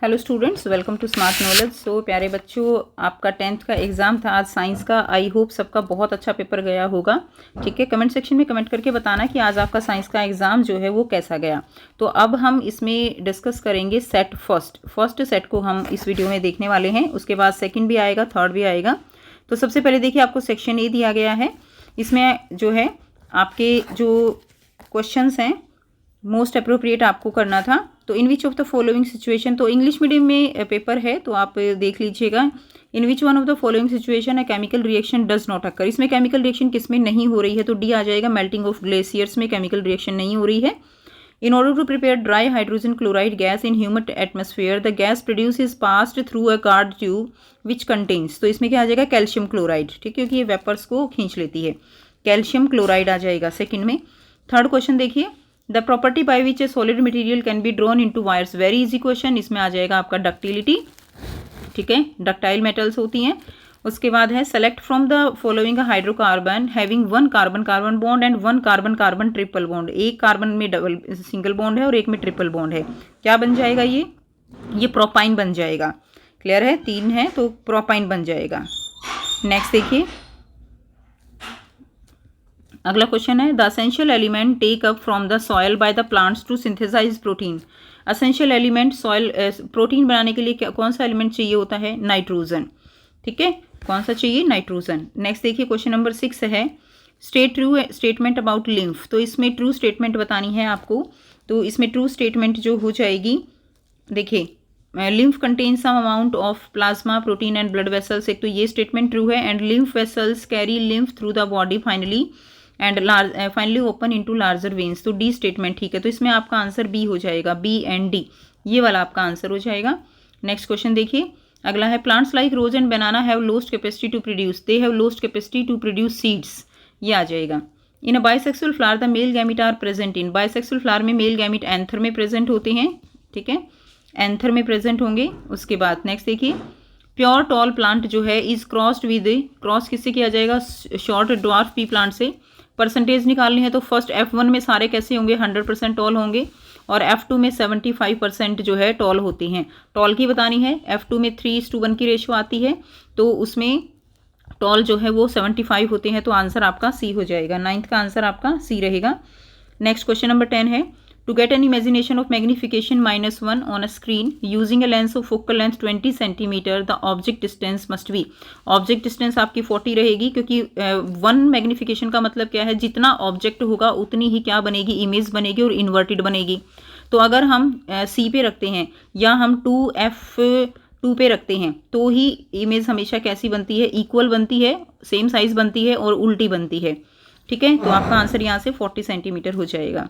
Hello students, welcome to Smart Knowledge. So प्यारे बच्चों, आपका 10th का एग्ज़ाम था आज साइंस का। आई होप सबका बहुत अच्छा पेपर गया होगा। ठीक है, कमेंट सेक्शन में कमेंट करके बताना कि आज आपका साइंस का एग्ज़ाम जो है वो कैसा गया। तो अब हम इसमें डिस्कस करेंगे सेट फर्स्ट सेट को हम इस वीडियो में देखने वाले हैं। उसके बाद सेकेंड भी आएगा, थर्ड भी आएगा। तो सबसे पहले देखिए, आपको सेक्शन ए दिया गया है। इसमें जो है आपके जो क्वेश्चंस हैं मोस्ट अप्रोप्रिएट आपको करना था। तो in which of the following situation, तो इंग्लिश मीडियम में पेपर है तो आप देख लीजिएगा। In which one of the following situation है chemical reaction does not occur. इसमें केमिकल रिएक्शन किस में नहीं हो रही है, तो डी आ जाएगा। मेल्टिंग ऑफ ग्लेशियर्स में केमिकल रिएक्शन नहीं हो रही है। In order to prepare dry hydrogen chloride gas in humid atmosphere the gas produce is passed through a guard tube which contains, तो इसमें क्या आ जाएगा, कैल्शियम क्लोराइड। ठीक है, क्योंकि ये वेपर्स को खींच लेती है। कैल्शियम क्लोराइड आ जाएगा सेकेंड में। थर्ड क्वेश्चन देखिए, the property by which A solid material can be drawn into wires, very easy question. इसमें आ जाएगा आपका डक्टिलिटी। ठीक है, डक्टाइल मेटल्स होती हैं। उसके बाद है select from the following hydrocarbon having one carbon carbon bond and one carbon carbon triple bond. एक कार्बन में डबल सिंगल बॉन्ड है और एक में ट्रिपल बॉन्ड है। क्या बन जाएगा ये प्रोपाइन बन जाएगा। क्लियर है, तीन है तो प्रोपाइन बन जाएगा। नेक्स्ट देखिए, अगला क्वेश्चन है the essential element take up from the soil by the plants to synthesise protein. Essential element soil protein बनाने के लिए कौन सा एलिमेंट चाहिए होता है, नाइट्रोजन। ठीक है, कौन सा चाहिए, नाइट्रोजन। नेक्स्ट देखिए, क्वेश्चन नंबर 6 है state true statement about lymph. तो इसमें ट्रू स्टेटमेंट बतानी है आपको। तो इसमें ट्रू स्टेटमेंट जो हो जाएगी, देखिए lymph contain some amount of plasma protein and blood vessels, एक तो ये स्टेटमेंट ट्रू है। And lymph vessels carry lymph through the body finally and finally open into larger veins, तो डी स्टेटमेंट ठीक है। तो इसमें आपका आंसर बी हो जाएगा, बी एंड डी, ये वाला आपका आंसर हो जाएगा। नेक्स्ट क्वेश्चन देखिए, अगला है plants like rose and banana have lost capacity to produce, they have lost capacity to produce seeds, ये आ जाएगा। In a bisexual flower the male gamete are present in, bisexual flower में male gamete anther में present होते हैं। ठीक है, anther में प्रेजेंट होंगे। उसके बाद नेक्स्ट देखिए, प्योर टॉल प्लांट जो है इज क्रॉस्ड विद, क्रॉस किससे किया जाएगा, शॉर्ट ड्वार्फ पी प्लांट से। परसेंटेज निकालनी है तो फर्स्ट F1 में सारे कैसे होंगे, 100% टॉल होंगे। और F2 में 75% जो है टॉल होती हैं। टॉल की बतानी है, F2 में 3:1 की रेशियो आती है, तो उसमें टॉल जो है वो 75 होते हैं। तो आंसर आपका सी हो जाएगा, 9th का आंसर आपका सी रहेगा। नेक्स्ट क्वेश्चन नंबर 10 है to get an imagination of magnification -1 on a screen using a lens of focal length 20 centimetre the object distance must be. Object distance आपकी 40 रहेगी, क्योंकि 1 मैग्निफिकेशन का मतलब क्या है, जितना ऑब्जेक्ट होगा उतनी ही क्या बनेगी, इमेज बनेगी और इन्वर्टेड बनेगी। तो अगर हम सी पे रखते हैं या हम 2F2 पे रखते हैं तो ही इमेज हमेशा कैसी बनती है, इक्वल बनती है, सेम साइज बनती है और उल्टी बनती है। ठीक है, तो आपका आंसर यहाँ से 40 सेंटीमीटर हो जाएगा।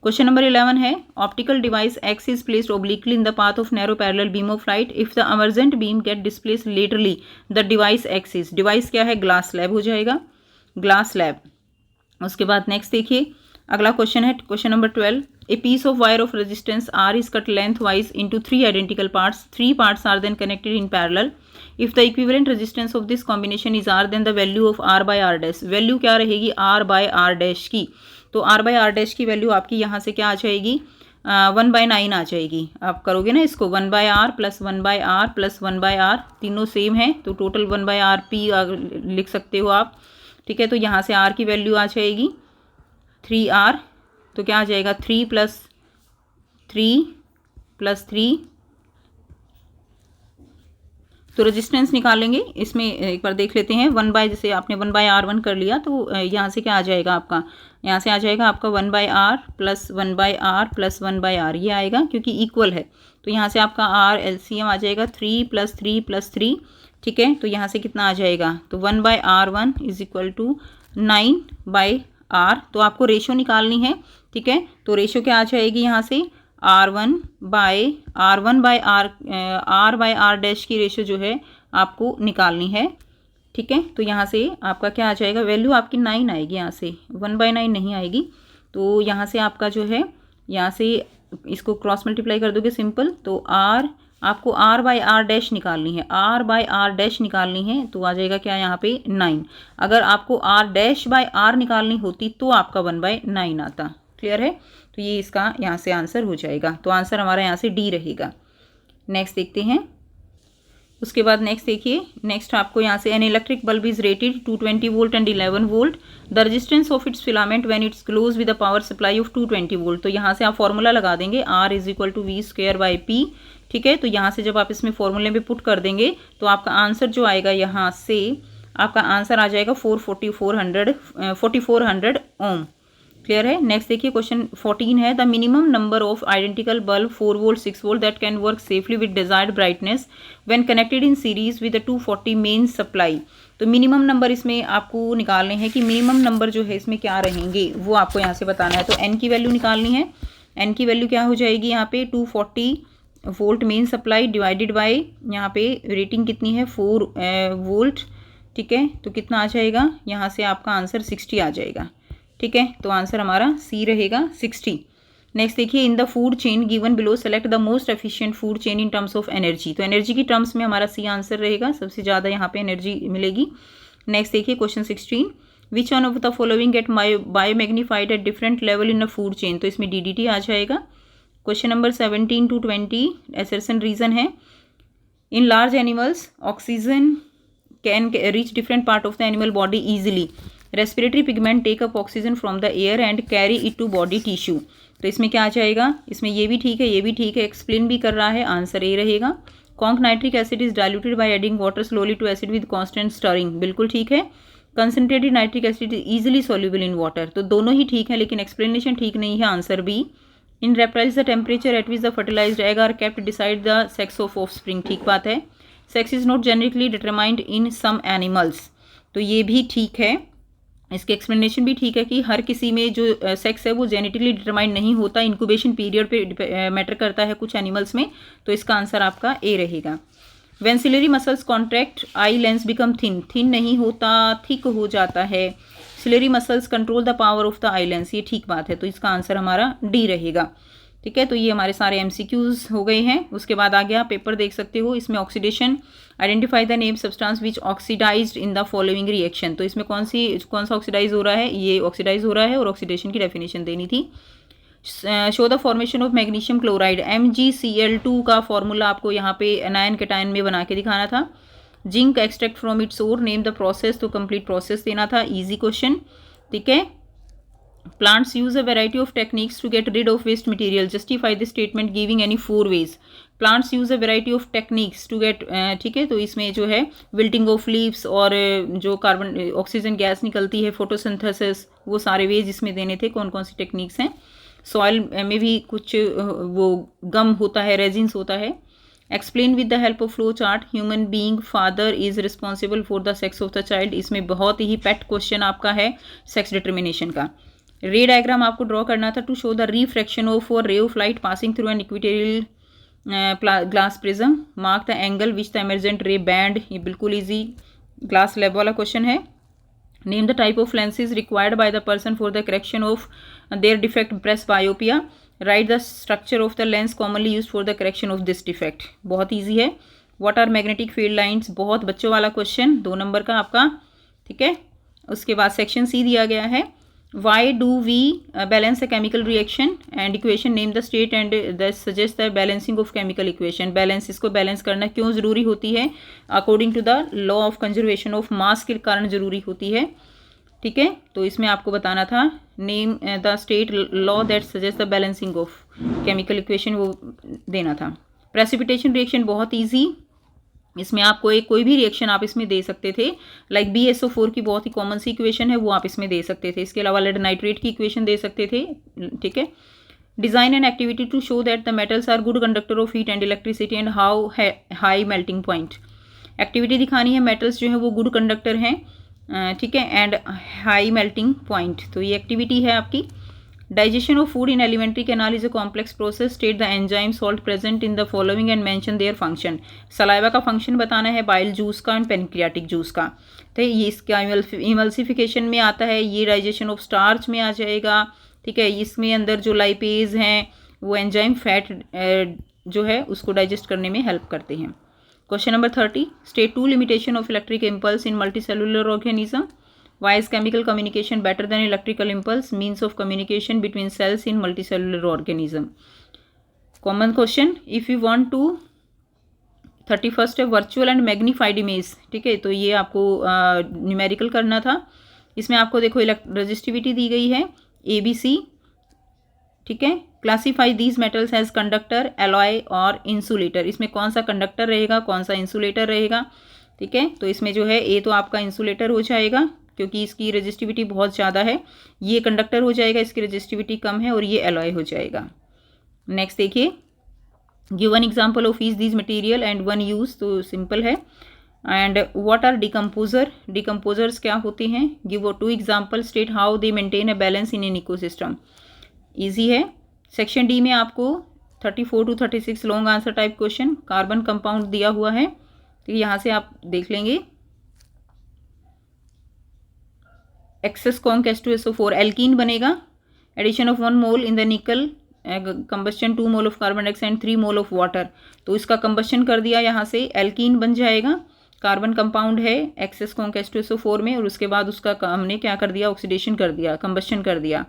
क्वेश्चन नंबर 11 है optical device X is placed obliquely in the path of narrow parallel beam of light if the emergent beam get displaced laterally the device X is, device क्या है, glass slab हो जाएगा, glass slab. उसके बाद next देखिए, अगला question है question number 12, a piece of wire of resistance R is cut lengthwise into 3 identical parts, 3 parts are then connected in parallel. If the equivalent resistance of this combination is R then the value of R by R dash, value क्या रहेगी, R by R dash की। तो R by R dash की value आपकी यहाँ से क्या आ जाएगी, 1/9 आ जाएगी। आप करोगे ना इसको 1/r plus 1/r plus 1/r, तीनों सेम है तो टोटल 1/rp लिख सकते हो आप। ठीक है, तो यहाँ से r की वैल्यू आ जाएगी 3r, तो क्या आ जाएगा 3 + 3 + 3। तो रेजिस्टेंस निकालेंगे, इसमें एक बार देख लेते हैं। जैसे आपने 1/r1 कर लिया तो यहाँ से क्या आ जाएगा आपका, यहाँ से आ जाएगा आपका 1/r plus 1/r plus 1/r, ये आएगा क्योंकि इक्वल है। तो यहाँ से आपका r LCM आ जाएगा 3 + 3 + 3। ठीक है, तो यहाँ से कितना आ जाएगा, तो 1/r1 = 9/r। तो आपको रेशो निकालनी है। ठीक है, तो रेशो क्या आ जाएगी यहाँ से, r1 बाय r डैश की रेशो जो है आपको निकालनी है। ठीक है, तो यहाँ से आपका क्या आ जाएगा, वैल्यू आपकी 9 आएगी, यहाँ से 1/9 नहीं आएगी। तो यहाँ से आपका जो है, यहाँ से इसको क्रॉस मल्टीप्लाई कर दोगे सिंपल, तो आपको r बाय r डैश निकालनी है, r बाय r डैश निकालनी है, तो आ जाएगा क्या यहाँ पे 9। अगर आपको r डैश बाय r निकालनी होती तो आपका 1/9 आता। क्लियर है, तो ये इसका यहाँ से आंसर हो जाएगा। तो आंसर हमारा यहाँ से डी रहेगा। नेक्स्ट देखते हैं। उसके बाद नेक्स्ट देखिए, नेक्स्ट आपको यहाँ से an electric bulb is rated 220 volt and 11 volt, the resistance of its filament when its close with a power supply of 220 volt. तो यहाँ से आप फॉर्मूला लगा देंगे R is equal to V square by P. ठीक है, तो यहाँ से जब आप इसमें फॉर्मूले में पुट कर देंगे तो आपका आंसर जो आएगा यहाँ से आपका आंसर आ जाएगा 4400 ओम। क्लियर है। नेक्स्ट देखिए क्वेश्चन 14 है, the minimum number of identical bulb 4 volt 6 volt that can work safely with desired brightness when connected in series with 240 main supply. तो मिनिमम नंबर इसमें आपको निकालने हैं कि मिनिमम नंबर जो है इसमें क्या रहेंगे वो आपको यहाँ से बताना है। तो एन की वैल्यू निकालनी है। एन की वैल्यू क्या हो जाएगी यहाँ पे 240 volt main supply divided by यहाँ पे रेटिंग कितनी है 4 वोल्ट। ठीक है, तो कितना आ जाएगा यहाँ से आपका आंसर 60 आ जाएगा। ठीक है, तो आंसर हमारा सी रहेगा 60। नेक्स्ट देखिए, in the food chain given below select the most efficient food chain in terms of energy. तो एनर्जी की टर्म्स में हमारा सी आंसर रहेगा, सबसे ज़्यादा यहाँ पे एनर्जी मिलेगी। नेक्स्ट देखिए question 16, which one of the following get biomagnified at different level in a food chain. तो इसमें DDT आ जाएगा। Question number 17 to 20 assertion reason है, in large animals oxygen can reach different part of the animal body easily, respiratory pigment take up oxygen from the air and carry it to body tissue. तो इसमें क्या आ जाएगा, इसमें ये भी ठीक है, ये भी ठीक है, एक्सप्लेन भी कर रहा है, आंसर ए रहेगा। Conc nitric acid is diluted by adding water slowly to acid with constant stirring, बिल्कुल ठीक है। Concentrated nitric acid is easily soluble in water, तो दोनों ही ठीक है, लेकिन एक्सप्लेनेशन ठीक नहीं है, answer B. In reptiles the temperature at which the fertilised egg are kept decide the sex of offspring, ठीक बात है। Sex is not genetically determined in some animals, तो ये भी ठीक है। इसके एक्सप्लेनेशन भी ठीक है कि हर किसी में जो सेक्स है वो जेनेटिकली डिटरमाइंड नहीं होता, इंक्यूबेशन पीरियड पे मैटर करता है कुछ एनिमल्स में, तो इसका आंसर आपका ए रहेगा। When ciliary muscles contract eye lens become thin, thin नहीं होता, थिक हो जाता है। Ciliary muscles control the power of the eye lens, ये ठीक बात है, तो इसका आंसर हमारा डी रहेगा। ठीक है, तो ये हमारे सारे MCQs हो गए हैं। उसके बाद आ गया पेपर देख सकते हो, इसमें oxidation, identify the name substance which oxidised in the following reaction. तो इसमें कौन सा ऑक्सीडाइज हो रहा है, ये ऑक्सीडाइज हो रहा है, और ऑक्सीडेशन की डेफिनेशन देनी थी। Show the formation of magnesium chloride, MgCl2 का फॉर्मूला आपको यहाँ पे एनायन कैटायन में बना के दिखाना था। Zinc extract from its ore, name the process, तो कंप्लीट प्रोसेस देना था, इजी क्वेश्चन। ठीक है, plants use a variety of techniques to get rid of waste material, justify this statement giving any 4 ways। plants use a variety of techniques to get ठीक है, तो इसमें जो है wilting of leaves और जो कार्बन ऑक्सीजन गैस निकलती है, फोटोसिंथेसिस, वो सारे वेज इसमें देने थे, कौन कौन सी टेक्निक्स हैं। सॉइल में भी कुछ वो गम होता है, रेजिन्स होता है। Explain with the help of flow chart, human being father is responsible for the sex of the child, इसमें बहुत ही पेट क्वेश्चन आपका है सेक्स डिटर्मिनेशन का। रे डायग्राम आपको ड्रॉ करना था to show the refraction of or ray of light passing through an equatorial glass prism, mark the angle which the emergent ray bend, ये बिल्कुल इजी ग्लास लैब वाला क्वेश्चन है। Name the type of lenses required by the person for the correction of their defect presbyopia, write the structure of the lens commonly use for the correction of this defect, बहुत ईजी है। What are magnetic field lines, बहुत बच्चों वाला question, 2 number का आपका। ठीक है, उसके बाद सेक्शन सी दिया गया है, why do we balance a chemical reaction and equation, name the state and that suggests the balancing of chemical equation, balance, इसको बैलेंस करना क्यों ज़रूरी होती है, according to the law of conservation of mass के कारण ज़रूरी होती है। ठीक है, तो इसमें आपको बताना था, name the state law that suggest the balancing of chemical equation, वो देना था। प्रेसिपिटेशन रिएक्शन बहुत ईजी, इसमें आपको एक कोई भी रिएक्शन आप इसमें दे सकते थे, लाइक BSO4 की बहुत ही कॉमन सी इक्वेशन है, वो आप इसमें दे सकते थे। इसके अलावा लेड नाइट्रेट की इक्वेशन दे सकते थे। ठीक है, design and activity to show that the metals are good conductor of heat and electricity and how high melting point, activity दिखानी है, मेटल्स जो है वो गुड कंडक्टर हैं, ठीक है, एंड हाई मेल्टिंग पॉइंट, तो ये एक्टिविटी है आपकी। Digestion of food in alimentary canal is a complex process. State the enzyme salt present in the following and mention their function. Saliva का function बताना है, bile juice का and pancreatic juice का। तो ये इसका emulsification में आता है, ये digestion of starch में आ जाएगा। ठीक है, इसमें अंदर जो lipase हैं वो enzyme fat जो है उसको digest करने में help करते हैं। Question number 30. State 2 limitation of electric impulse in multicellular organism. Why is chemical communication better than electrical impulse? Means of communication between cells in multicellular organism. Common question. If you want to 31 है virtual and magnified image, ठीक है। तो ये आपको numerical करना था। इसमें आपको देखो रेजिस्टिविटी दी गई है ABC, ठीक है। Classify these metals as conductor, alloy और इंसुलेटर। इसमें कौन सा कंडक्टर रहेगा, कौन सा इंसुलेटर रहेगा, ठीक है। तो इसमें जो है ए तो आपका इंसुलेटर हो जाएगा क्योंकि इसकी रेजिस्टिविटी बहुत ज़्यादा है। ये कंडक्टर हो जाएगा, इसकी रेजिस्टिविटी कम है, और ये एलॉय हो जाएगा। नेक्स्ट देखिए, give one example of each these material and one use. तो सिंपल है। And what are decomposer, decomposers क्या होते हैं। Give 2 example, state how they maintain a balance in an ecosystem. Easy है। सेक्शन डी में आपको 34 to 36 long answer type question, carbon compound दिया हुआ है, तो यहाँ से आप देख लेंगे। एक्सेस कॉन्क H2SO4 एल्कीन बनेगा। Addition of 1 mole in the निकल, combustion 2 mole of carbon dioxide and 3 mole of water. तो इसका कंबस्शन कर दिया, यहाँ से एल्कीन बन जाएगा। कार्बन कंपाउंड है एक्सेस कॉन्क H2SO4 में, और उसके बाद उसका हमने क्या कर दिया, ऑक्सीडेशन कर दिया, कंबस्शन कर दिया।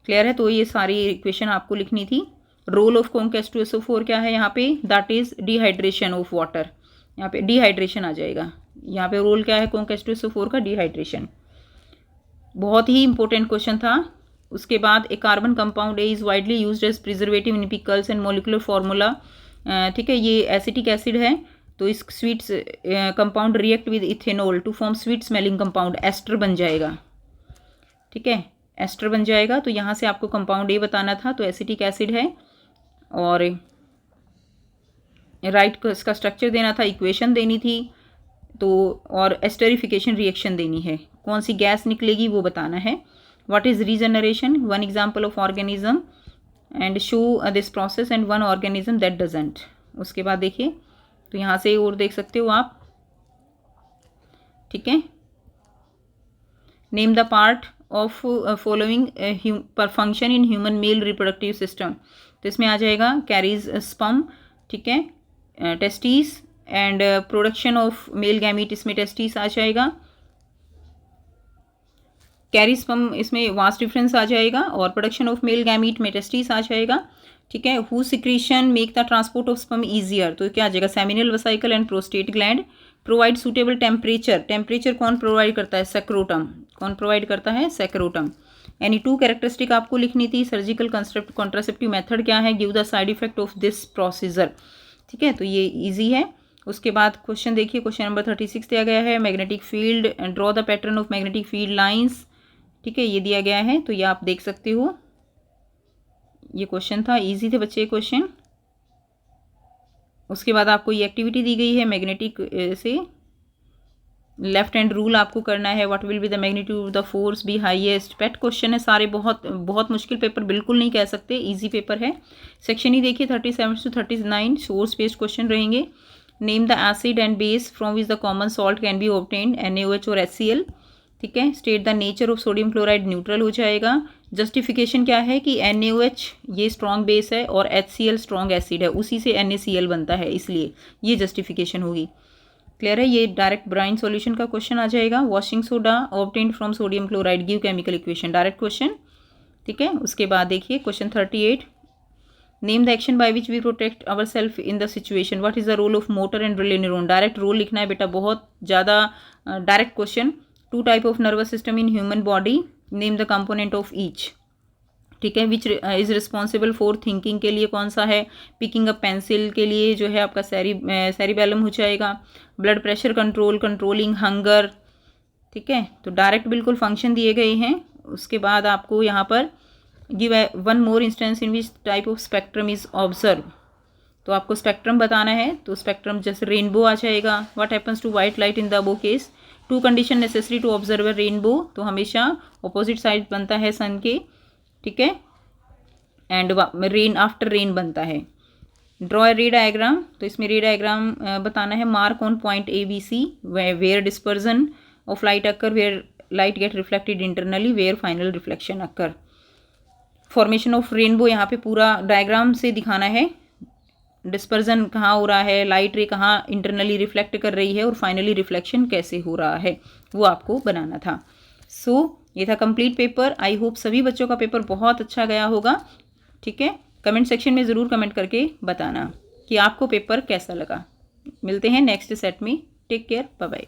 क्लियर है। तो ये सारी इक्वेशन आपको लिखनी थी। रोल ऑफ कॉन्क H2SO4 क्या है यहाँ पे, that is dehydration of water. यहाँ पे डिहाइड्रेशन आ जाएगा। यहाँ पे रोल क्या है कॉन्क H2SO4 का, डिहाइड्रेशन। बहुत ही इंपॉर्टेंट क्वेश्चन था। उसके बाद a carbon compound A is widely used as preservative in pickles and molecular formula, ठीक है। ये एसिटिक एसिड है, तो इस sweets compound react with ethanol to form sweet smelling compound, ester बन जाएगा, ठीक है, एस्टर बन जाएगा। तो यहाँ से आपको कंपाउंड ए बताना था, तो एसिटिक एसिड है, और राइट इसका स्ट्रक्चर देना था, इक्वेशन देनी थी, तो और एस्टरिफिकेशन रिएक्शन देनी है, कौन सी गैस निकलेगी वो बताना है। What is regeneration, 1 example of organism and show this process and 1 organism that doesn't. उसके बाद देखिए, तो यहाँ से और देख सकते हो आप, ठीक है। Name the part of following पर function in human male reproductive system. तो इसमें आ जाएगा कैरीज स्पर्म, ठीक है, testis and production of male gamete, इसमें टेस्टिस आ जाएगा। कैरी स्पर्म इसमें वास्ट डिफरेंस आ जाएगा, और प्रोडक्शन ऑफ मेल गैमीट में टेस्टिस आ जाएगा, ठीक है। Who secretion make the transport of sperm easier, तो क्या आ जाएगा, seminal vesicle and prostate gland. Provide suitable temperature, temperature कौन प्रोवाइड करता है, सेक्रोटम, कौन प्रोवाइड करता है, सेक्रोटम। एनी 2 कैरेक्टरिस्टिक आपको लिखनी थी। सर्जिकल कॉन्ट्रासेप्टिव मेथड क्या है, give the side effect of this procedure, ठीक है। तो ये इजी है। उसके बाद क्वेश्चन देखिए, क्वेश्चन नंबर 36 दिया गया है, magnetic field, draw the pattern of magnetic field lines, ठीक है, ये दिया गया है। तो ये आप देख सकते हो, ये क्वेश्चन था, इजी थे बच्चे क्वेश्चन। उसके बाद आपको ये एक्टिविटी दी गई है, मैग्नेटिक से लेफ्ट हैंड रूल आपको करना है। What will be the magnitude of the force be highest. Pet question है सारे, बहुत बहुत मुश्किल पेपर बिल्कुल नहीं कह सकते, इजी पेपर है। सेक्शन ही देखिए 37 to 39 सोर्स बेस्ड क्वेश्चन रहेंगे। Name the acid and base from which the common salt can be obtained, NaOH और HCl, ठीक है। State the nature of sodium chloride, neutral हो जाएगा। जस्टिफिकेशन क्या है कि NaOH ये स्ट्रॉन्ग बेस है और HCl स्ट्रॉन्ग एसिड है, उसी से NaCl बनता है, इसलिए ये जस्टिफिकेशन होगी। क्लियर है। ये डायरेक्ट ब्राइन सॉल्यूशन का क्वेश्चन आ जाएगा। Washing soda obtained from sodium chloride, give chemical equation, direct question, ठीक है। उसके बाद देखिए question 38, name the action by which we protect our self in the situation, what is the role of motor and relay neuron. Direct role लिखना है बेटा, बहुत ज़्यादा direct question. 2 type of nervous system in human body, name the component of each, ठीक है। Which is responsible for thinking, के लिए कौन सा है, पिकिंग अप पेंसिल के लिए जो है आपका सेरिबेलम हो जाएगा। Blood pressure control, controlling hunger, ठीक है। तो डायरेक्ट बिल्कुल फंक्शन दिए गए हैं। उसके बाद आपको यहाँ पर give 1 more instance in which type of spectrum is observe, तो आपको स्पेक्ट्रम बताना है। तो स्पेक्ट्रम जैसे रेनबो आ जाएगा। What happens to white light in the above case, 2 condition necessary to observe a rainbow, तो हमेशा ऑपोजिट साइड बनता है सन के, ठीक है, एंड रेन आफ्टर रेन बनता है। ड्रॉ रे डायग्राम, तो इसमें रे डायग्राम बताना है। Mark on point ABC where dispersion of light occur, where light get reflected internally, where final reflection occur. Formation of rainbow यहाँ पे पूरा डायग्राम से दिखाना है, डिस्पर्जन कहाँ हो रहा है, लाइट रे कहाँ इंटरनली रिफ्लेक्ट कर रही है, और फाइनली रिफ्लेक्शन कैसे हो रहा है, वो आपको बनाना था। ये था कंप्लीट पेपर। आई होप सभी बच्चों का पेपर बहुत अच्छा गया होगा, ठीक है। कमेंट सेक्शन में ज़रूर कमेंट करके बताना कि आपको पेपर कैसा लगा। मिलते हैं नेक्स्ट सेट में। Take care, bye bye.